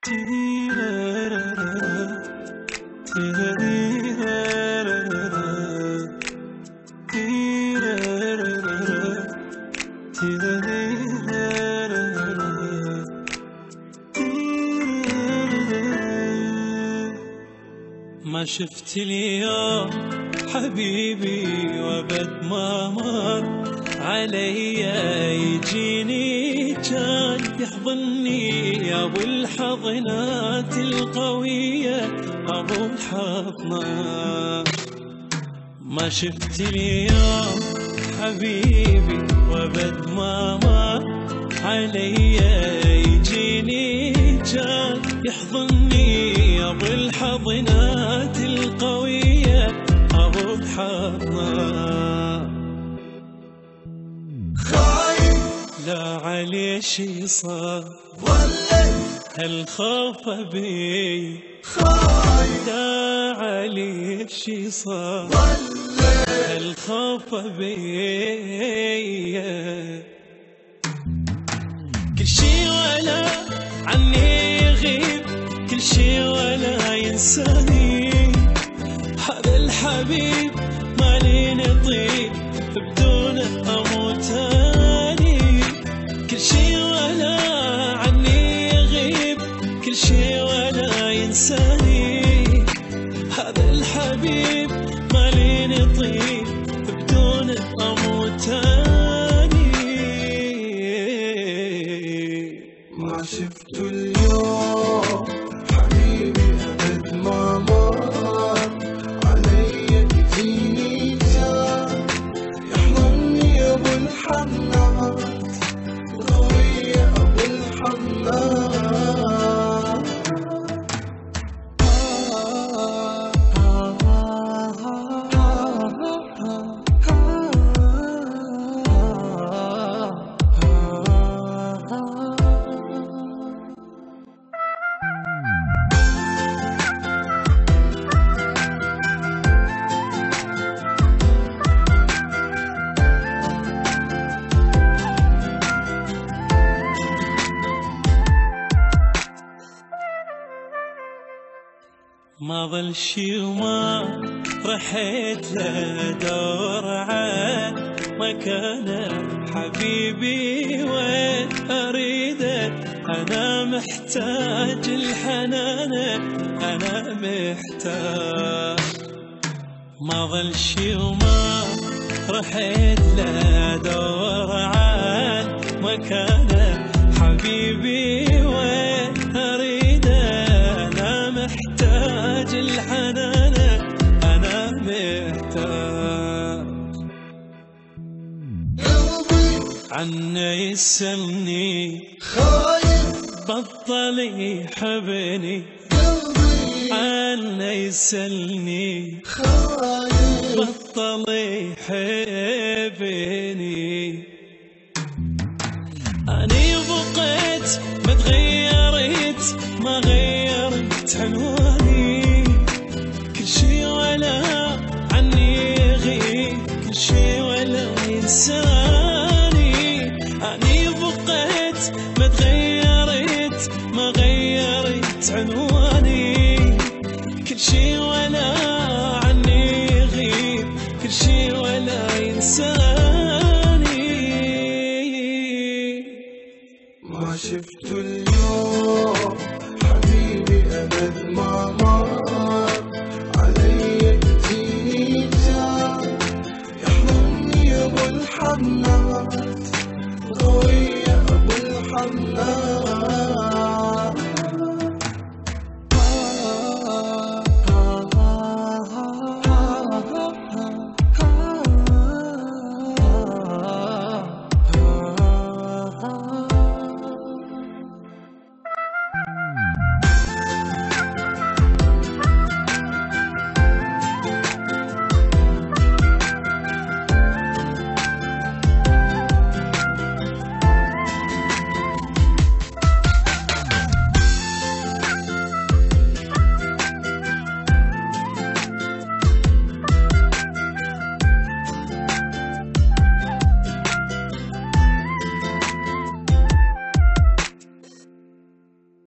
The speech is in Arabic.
ما شفت اليوم حبيبي وابد ما مر علي يجيني كان يحضني يا ابو الحضنات القوية ابو الحضنات. ما شفت اليوم حبيبي وابد ما مر علي يجيني كان يحضني يا ابو الحضنات القوية ابو الحضنات. خايف لا عليه شي صار هالخوف بي، خايف لا عليه شي صار هالخوف بي. كل شي ولا عني يغيب، كل شي ولا ينساني، هذا الحبيب مالي نطيب بدونه اموت اني. كل شي ولا عني يغيب، كل شي ولا ينساني، هذا الحبيب مالي نطيب بدونه اموت اني. ما شفت اليوم حبيبي أبد ما مر علي يجيني كان يحضني يا أبو الحنات القوية أبو الحنات. ما ظل شي وما رحت لدور عن مكانه حبيبي وين اريده. انا محتاج الحنان، انا محتاج. ما ظل شي وما رحت لدور عن مكانه حبيبي وين اريده. انا محتاج الحنان، انا محتاج. قلبي عنه يسألني خايف، بطل يحبني، قلبي عنه يسألني خايف، بطل يحبني. أني بقيت ما تغيرت، ما غيرت عنواني. كل شي ولا عني يغيب، كل شي ولا ينساني. أني بقيت ما تغيرت، ما غيرت عنواني. كل شي ولا عني يغيب، كل شي ولا ينساني.